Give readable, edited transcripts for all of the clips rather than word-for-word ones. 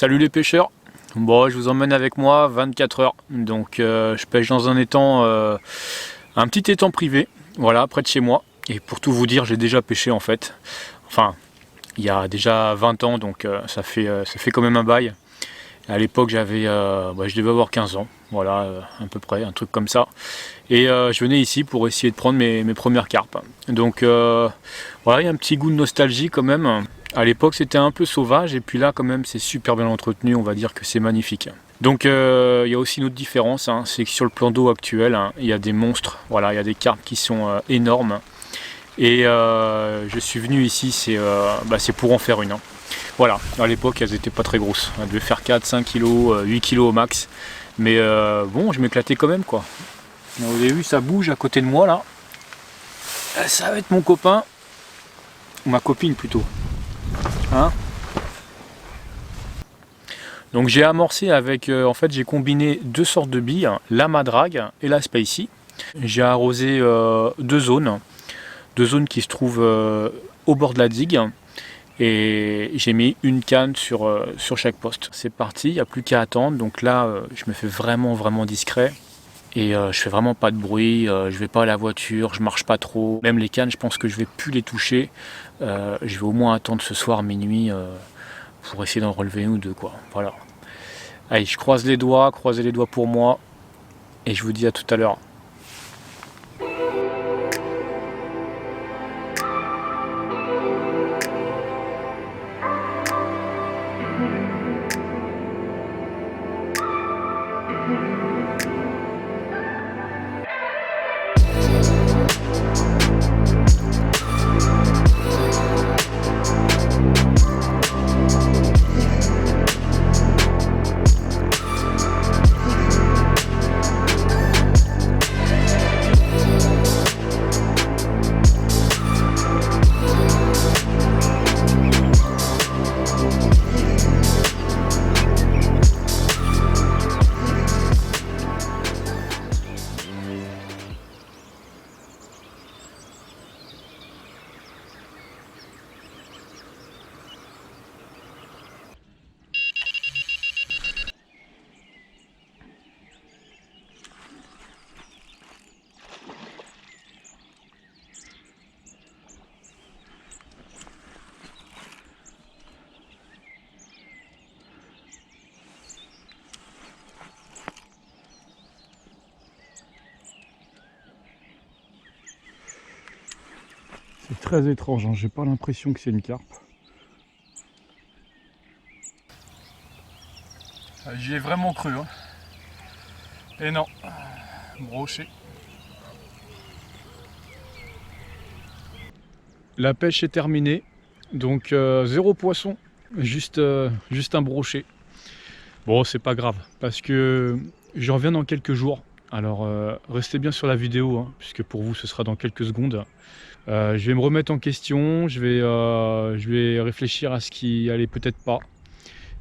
Salut les pêcheurs. Bon, je vous emmène avec moi 24 heures. Donc je pêche dans un étang, un petit étang privé, voilà, près de chez moi. Et pour tout vous dire, j'ai déjà pêché en fait. Enfin, il y a déjà 20 ans, donc ça fait quand même un bail. À l'époque, je devais avoir 15 ans, voilà, à peu près, un truc comme ça. Et je venais ici pour essayer de prendre mes premières carpes. Donc voilà, il y a un petit goût de nostalgie quand même. À l'époque, c'était un peu sauvage, et puis là, quand même, c'est super bien entretenu, on va dire que c'est magnifique. Donc il y a aussi une autre différence, hein, c'est que sur le plan d'eau actuel, hein, il y a des monstres, voilà, il y a des carpes qui sont énormes. Et je suis venu ici, c'est pour en faire une. Hein. Voilà, à l'époque elles n'étaient pas très grosses, elles devaient faire 4, 5 kg, 8 kg au max. Mais bon, je m'éclatais quand même quoi. Vous avez vu, ça bouge à côté de moi là. Ça va être mon copain, ou ma copine plutôt. Hein? Donc j'ai amorcé avec, en fait j'ai combiné deux sortes de billes, la Madrag et la Spacey. J'ai arrosé deux zones qui se trouvent au bord de la digue. Et j'ai mis une canne sur chaque poste. C'est parti, il n'y a plus qu'à attendre. Donc là, je me fais vraiment discret. Et je fais vraiment pas de bruit, je vais pas à la voiture, je marche pas trop. Même les cannes, je pense que je vais plus les toucher. Je vais au moins attendre ce soir minuit pour essayer d'en relever une ou deux quoi. Voilà. Allez, je croise les doigts, croisez les doigts pour moi. Et je vous dis à tout à l'heure. C'est très étrange, hein. J'ai pas l'impression que c'est une carpe. J'y ai vraiment cru. Hein. Et non, brochet. La pêche est terminée, donc zéro poisson, juste un brochet. Bon, c'est pas grave, parce que je reviens dans quelques jours. Alors restez bien sur la vidéo, hein, puisque pour vous ce sera dans quelques secondes. Je vais me remettre en question, je vais réfléchir à ce qui allait peut-être pas.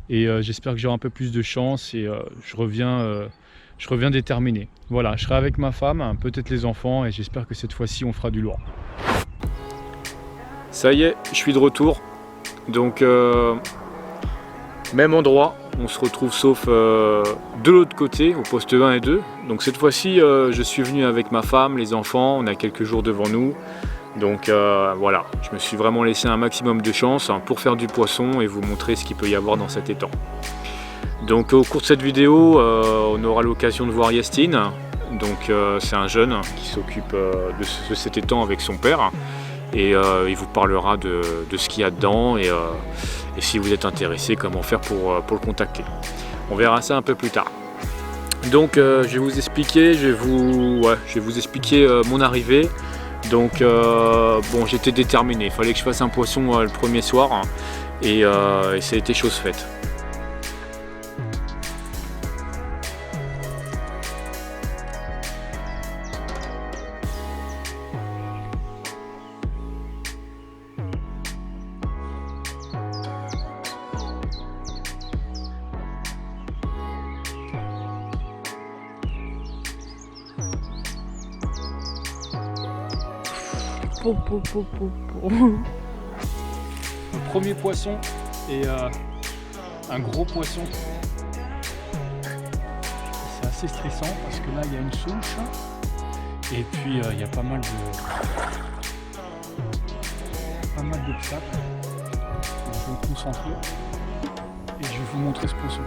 Et j'espère que j'aurai un peu plus de chance et je reviens déterminé. Voilà, je serai avec ma femme, peut-être les enfants, et j'espère que cette fois-ci on fera du lourd. Ça y est, je suis de retour. Donc même endroit, on se retrouve sauf de l'autre côté, au poste 1 et 2. Donc cette fois-ci, je suis venu avec ma femme, les enfants, on a quelques jours devant nous. Donc voilà, je me suis vraiment laissé un maximum de chance pour faire du poisson et vous montrer ce qu'il peut y avoir dans cet étang. Donc au cours de cette vidéo, on aura l'occasion de voir Yastine. Donc c'est un jeune qui s'occupe de cet étang avec son père. Et il vous parlera de ce qu'il y a dedans et si vous êtes intéressé, comment faire pour le contacter. On verra ça un peu plus tard. Donc je vais vous expliquer, mon arrivée. Donc bon, j'étais déterminé, il fallait que je fasse un poisson le premier soir et ça a été chose faite. Le premier poisson et un gros poisson. C'est assez stressant parce que là il y a une souche et puis il y a pas mal d'obstacles. Je vais me concentrer et je vais vous montrer ce poisson.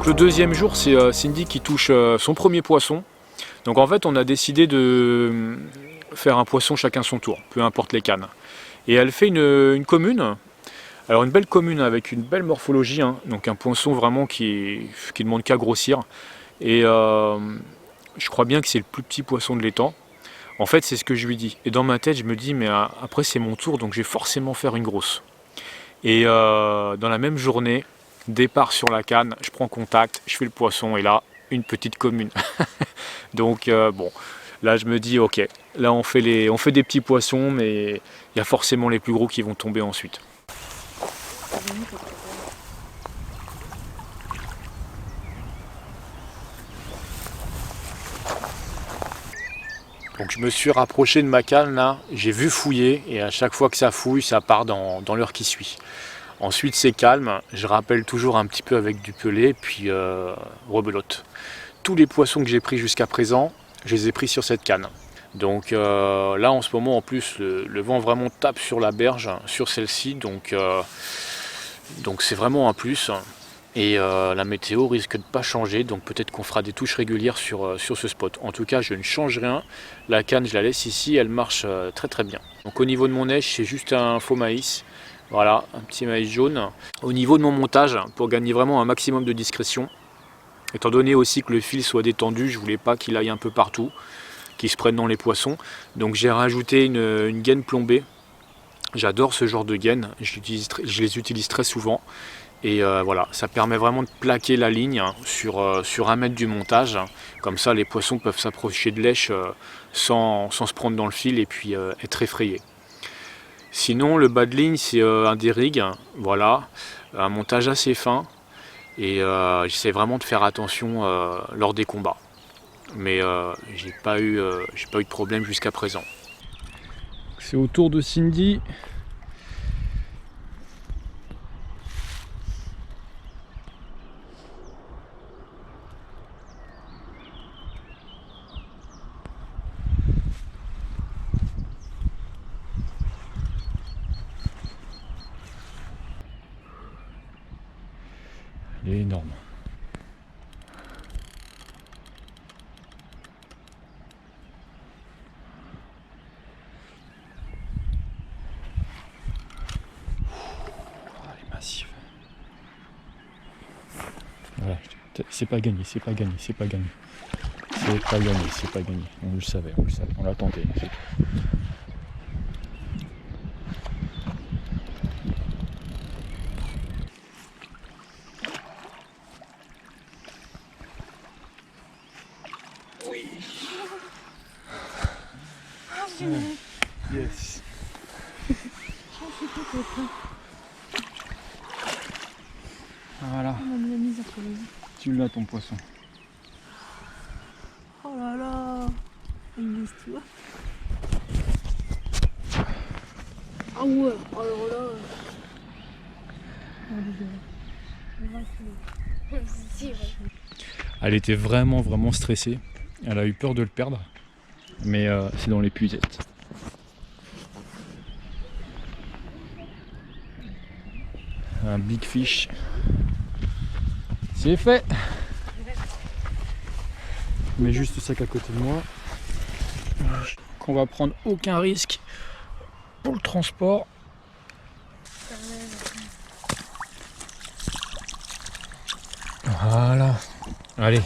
Le deuxième jour, c'est Cindy qui touche son premier poisson. Donc en fait, on a décidé de faire un poisson chacun son tour, peu importe les cannes. Et elle fait une commune. Alors une belle commune avec une belle morphologie, hein. Donc un poisson vraiment qui demande qu'à grossir. Et je crois bien que c'est le plus petit poisson de l'étang. En fait, c'est ce que je lui dis. Et dans ma tête, je me dis, mais après c'est mon tour, donc je vais forcément faire une grosse. Et dans la même journée, départ sur la canne, je prends contact, je fais le poisson et là, une petite commune. Donc bon, là je me dis ok, là on fait des petits poissons, mais il y a forcément les plus gros qui vont tomber ensuite. Donc je me suis rapproché de ma canne là, j'ai vu fouiller et à chaque fois que ça fouille, ça part dans l'heure qui suit. Ensuite c'est calme, je rappelle toujours un petit peu avec du pelé, puis rebelote. Tous les poissons que j'ai pris jusqu'à présent, je les ai pris sur cette canne. Donc là en ce moment en plus le vent vraiment tape sur la berge, sur celle-ci, donc c'est vraiment un plus. Et la météo risque de ne pas changer, donc peut-être qu'on fera des touches régulières sur ce spot. En tout cas je ne change rien, la canne je la laisse ici, elle marche très très bien. Donc au niveau de mon neige c'est juste un faux maïs. Voilà, un petit maïs jaune. Au niveau de mon montage, pour gagner vraiment un maximum de discrétion, étant donné aussi que le fil soit détendu, je voulais pas qu'il aille un peu partout, qu'il se prenne dans les poissons. Donc j'ai rajouté une gaine plombée. J'adore ce genre de gaine, je les utilise très souvent. Et voilà, ça permet vraiment de plaquer la ligne sur 1 mètre du montage. Comme ça, les poissons peuvent s'approcher de l'èche sans se prendre dans le fil et puis être effrayés. Sinon le bas de ligne c'est un des-rigs, voilà, un montage assez fin et j'essaie vraiment de faire attention lors des combats. Mais j'ai pas eu de problème jusqu'à présent. C'est au tour de Cindy. Elle est énorme. Elle est massive. Voilà, je C'est pas gagné, c'est pas gagné, c'est pas gagné. C'est pas gagné, c'est pas gagné. On le savait, on l'a tenté. C'est tout. Oui. Yes. Voilà. Tu l'as ton poisson. Oh là là, une histoire. Ah ouais, alors là. Elle était vraiment stressée. Elle a eu peur de le perdre. Mais c'est dans l'épuisette. Un big fish. C'est fait. Je mets juste le sac à côté de moi. Qu'on va prendre aucun risque pour le transport. Voilà. Allez.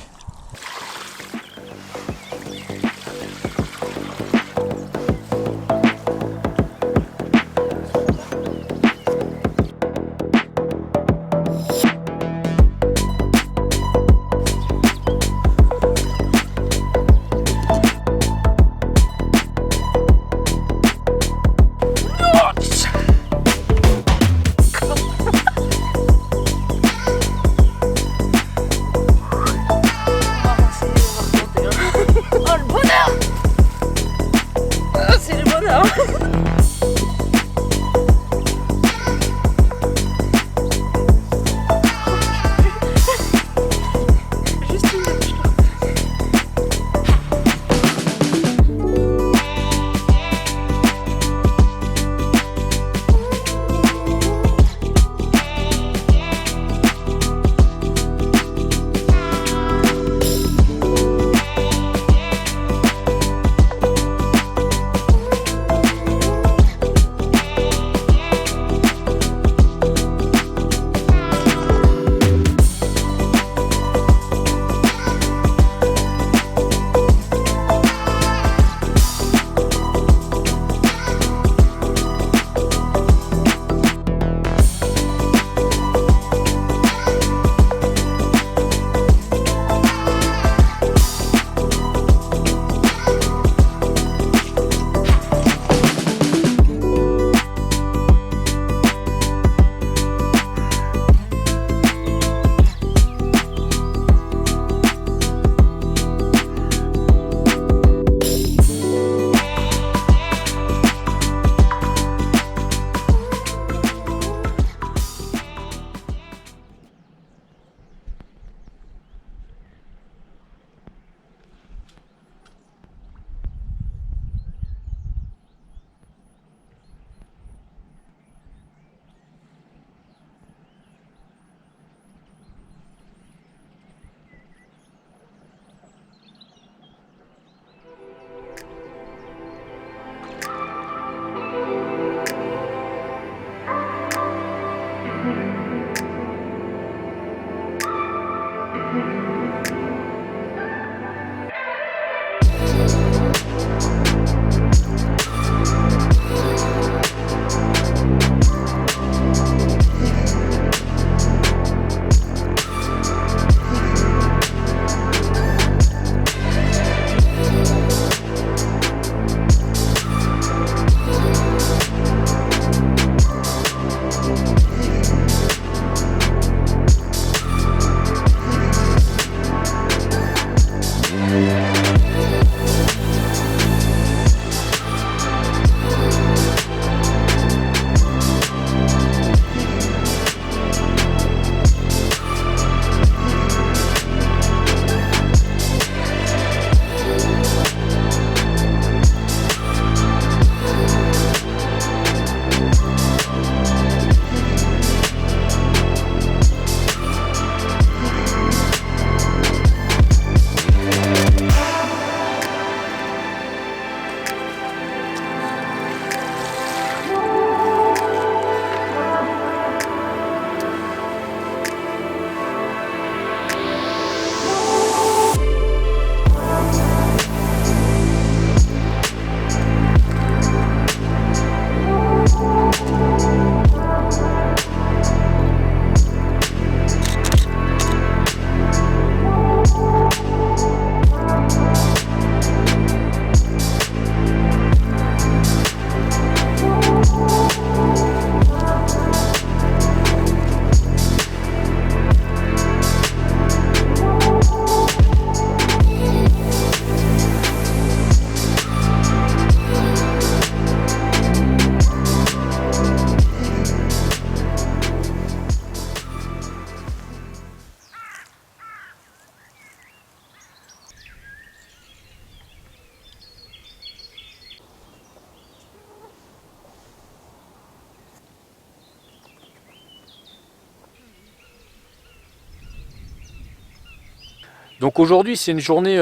Donc aujourd'hui c'est une journée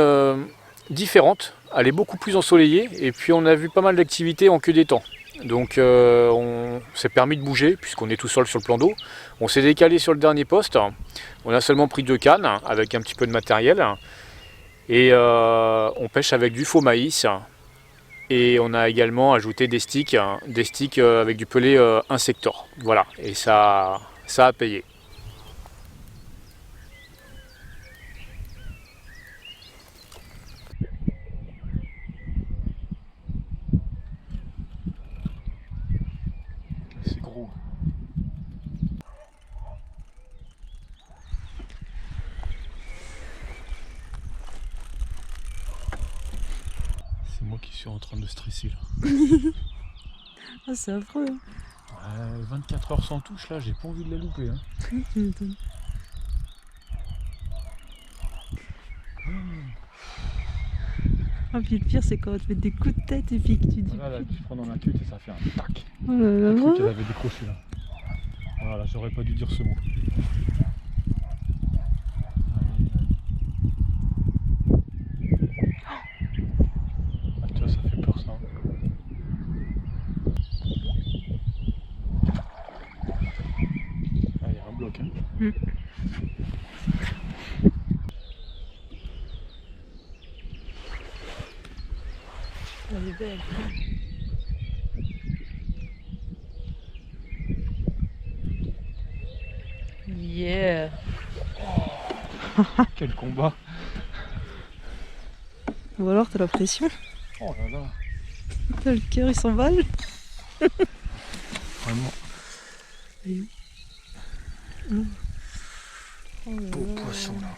différente, elle est beaucoup plus ensoleillée et puis on a vu pas mal d'activités en queue d'étang. Donc on s'est permis de bouger puisqu'on est tout seul sur le plan d'eau. On s'est décalé sur le dernier poste, on a seulement pris 2 cannes avec un petit peu de matériel et on pêche avec du faux maïs et on a également ajouté des sticks avec du pelé Insector. Voilà, et ça a payé. C'est gros. C'est moi qui suis en train de stresser là. Ah, c'est affreux. 24 heures sans touche là, j'ai pas envie de la louper. Hein. Tu m'étonnes. Ah, puis le pire, c'est quand tu fais des coups de tête et puis que tu dis. Voilà, là, tu prends dans la queue et ça fait un tac. Oh là Le truc là. qu'elle avait décroché là. Voilà, j'aurais pas dû dire ce mot. Ah, tu vois, ça fait peur ça. Ah, il y a un bloc. Hein. Elle est belle. Yeah. Quel combat. Ou alors t'as la pression. Oh là là. T'as le cœur, il s'emballe. Vraiment. Et... Oh là Beau là. poisson là.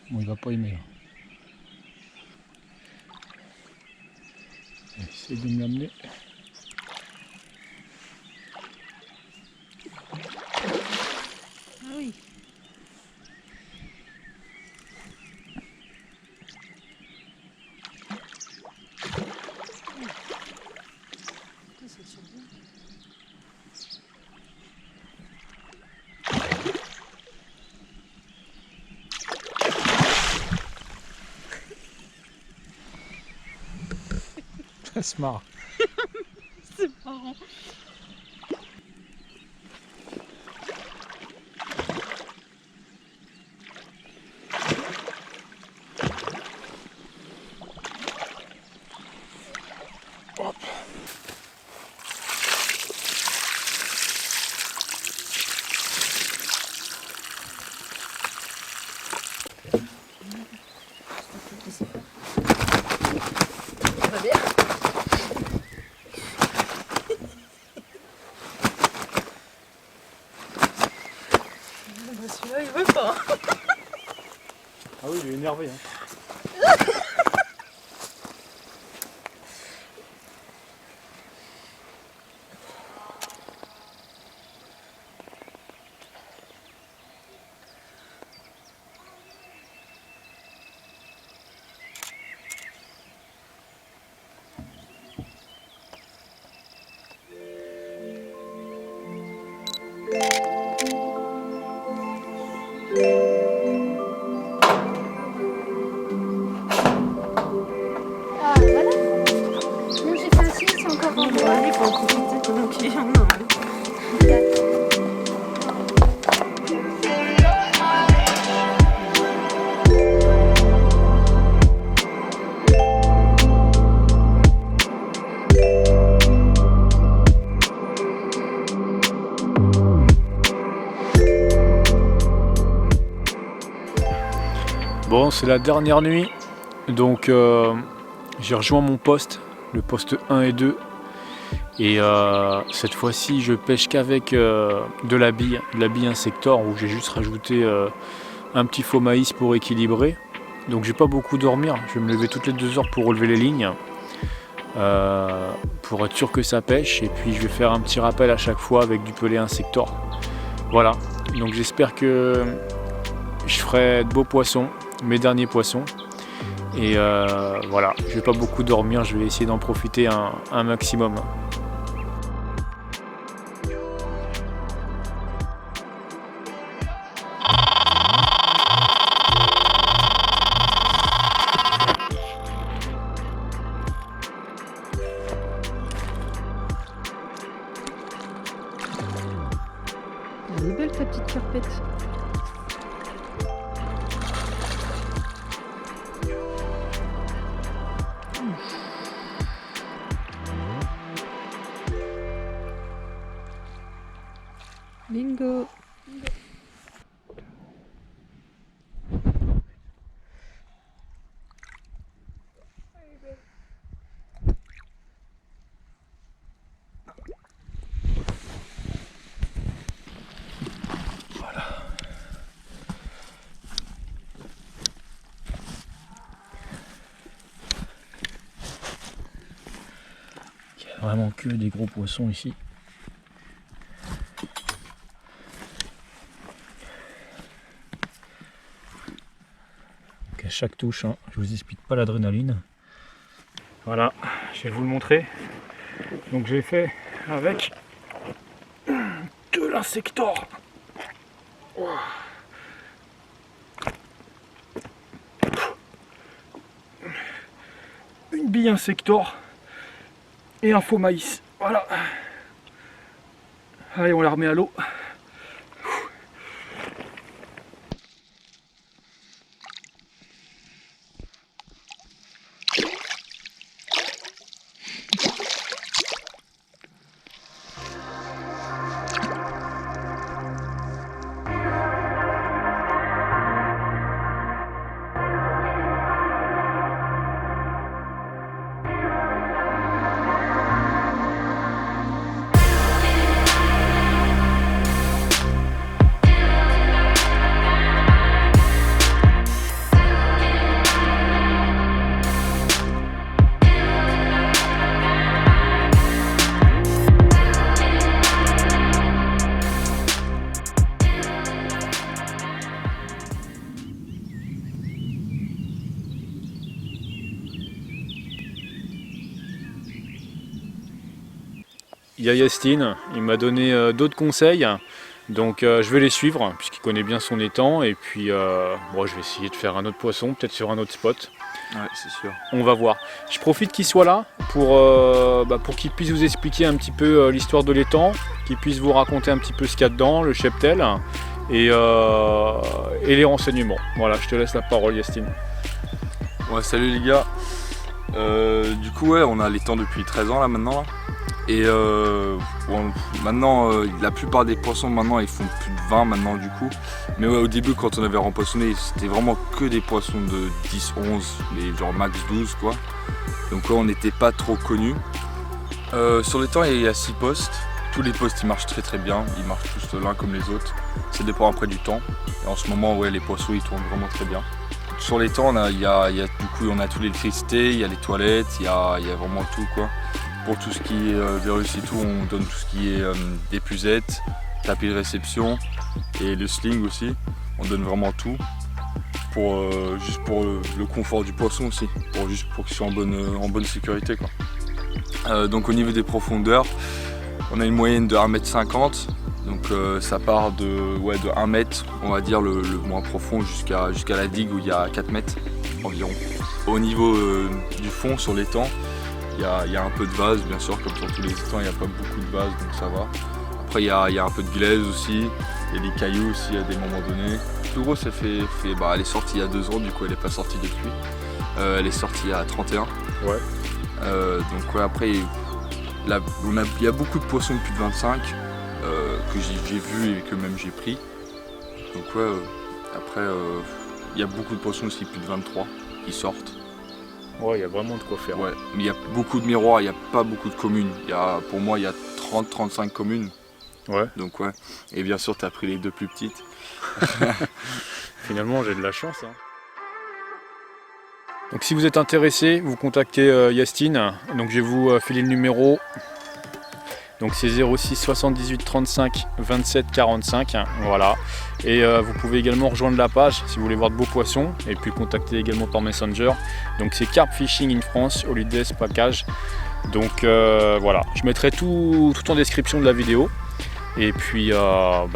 Bon, il va pas aimer là. Essaye de me l'amener. Ah oui. Ça tire bien. Ça se marre. C'est marrant. Hop. il veut pas. Ah oui, il est énervé. Hein. Ah voilà. Non, j'ai fait un signe, c'est encore en Allez, bois. il faut en profiter pendant qu'il y en a. Bon, c'est la dernière nuit, donc j'ai rejoint mon poste, le poste 1 et 2. Et cette fois-ci, je pêche qu'avec de la bille insector, où j'ai juste rajouté un petit faux maïs pour équilibrer. Donc je vais pas beaucoup dormir, je vais me lever toutes les 2 heures pour relever les lignes, pour être sûr que ça pêche. Et puis je vais faire un petit rappel à chaque fois avec du pelé insector. Voilà, donc j'espère que je ferai de beaux poissons, mes derniers poissons. Et voilà, je vais pas beaucoup dormir, je vais essayer d'en profiter un maximum. Elle est belle ta petite carpette. Bingo. Il y a vraiment que des gros poissons ici. Donc à chaque touche, hein, je vous explique pas l'adrénaline. Voilà, je vais vous le montrer. Donc j'ai fait avec de l'insector. Une bille insector et un faux maïs. Voilà. Allez, on la remet à l'eau. Il y a Yastine, il m'a donné d'autres conseils, donc je vais les suivre puisqu'il connaît bien son étang. Et puis bon, je vais essayer de faire un autre poisson, peut-être sur un autre spot. Ouais, c'est sûr. On va voir. Je profite qu'il soit là pour qu'il puisse vous expliquer un petit peu l'histoire de l'étang, qu'il puisse vous raconter un petit peu ce qu'il y a dedans, le cheptel et les renseignements. Voilà, je te laisse la parole Yastine. Ouais, salut les gars. Du coup, ouais, on a l'étang depuis 13 ans là maintenant. Là. Et bon, maintenant, la plupart des poissons maintenant ils font plus de 20 maintenant du coup. Mais ouais, au début quand on avait rempoissonné, c'était vraiment que des poissons de 10, 11, mais genre max 12 quoi. Donc là on n'était pas trop connus. Sur l'étang il y a 6 postes. tous les postes ils marchent très bien, ils marchent tous l'un comme les autres. Ça dépend après du temps. Et en ce moment, ouais, les poissons ils tournent vraiment très bien. Sur les temps, on a toute l'électricité, il y a les toilettes, il y a vraiment tout quoi. Pour tout ce qui est virus et tout, on donne tout ce qui est épuisette, tapis de réception et le sling aussi. On donne vraiment tout. Juste pour le confort du poisson aussi, pour qu'il soit en bonne sécurité quoi. Donc au niveau des profondeurs, on a une moyenne de 1,50 m, donc ça part de 1 mètre, on va dire le moins profond jusqu'à la digue où il y a 4 mètres environ. Au niveau du fond sur l'étang, il y a un peu de vase bien sûr, comme sur tous les étangs il n'y a pas beaucoup de vase donc ça va. Après il y a un peu de glaise aussi, il y a des cailloux aussi à des moments donnés. Le plus gros elle est sortie il y a 2 ans, du coup elle n'est pas sortie depuis. Elle est sortie il y a 31. Ouais. Donc ouais, après il y a beaucoup de poissons de plus de 25 que j'ai vu et que même j'ai pris. Donc ouais, après il y a beaucoup de poissons aussi plus de 23 qui sortent. Ouais, il y a vraiment de quoi faire. Ouais, mais il y a beaucoup de miroirs, il n'y a pas beaucoup de communes. Pour moi il y a 30-35 communes. Ouais. Donc ouais. Et bien sûr tu as pris les 2 plus petites. Finalement j'ai de la chance. Hein. Donc si vous êtes intéressé, vous contactez Yastine. Donc je vais vous filer le numéro. Donc c'est 06 78 35 27 45. Voilà. Et vous pouvez également rejoindre la page si vous voulez voir de beaux poissons. Et puis contacter également par Messenger. Donc c'est Carp Fishing in France, Holidays Package. Donc voilà, je mettrai tout en description de la vidéo. Et puis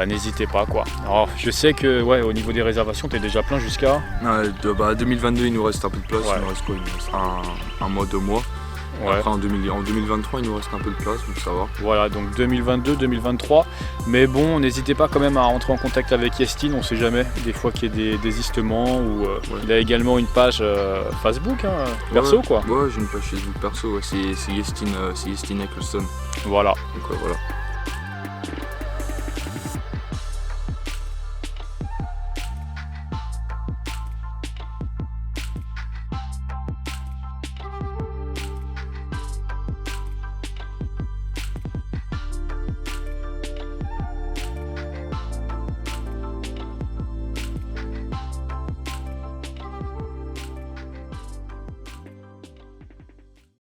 n'hésitez pas quoi. Alors je sais que au niveau des réservations tu es déjà plein jusqu'à... 2022 il nous reste un peu de place, Ouais. il nous reste quoi? Il nous reste un mois, 2 mois. Ouais. Après en 2023 il nous reste un peu de place donc ça va. Voilà, donc 2022, 2023. Mais bon, n'hésitez pas quand même à rentrer en contact avec Yastine, on sait jamais, des fois qu'il y a des désistements. Ou il a également une page Facebook, perso Ouais, quoi. Ouais, j'ai une page Facebook perso, ouais. C'est Yastine Eccleston. Voilà. Donc voilà.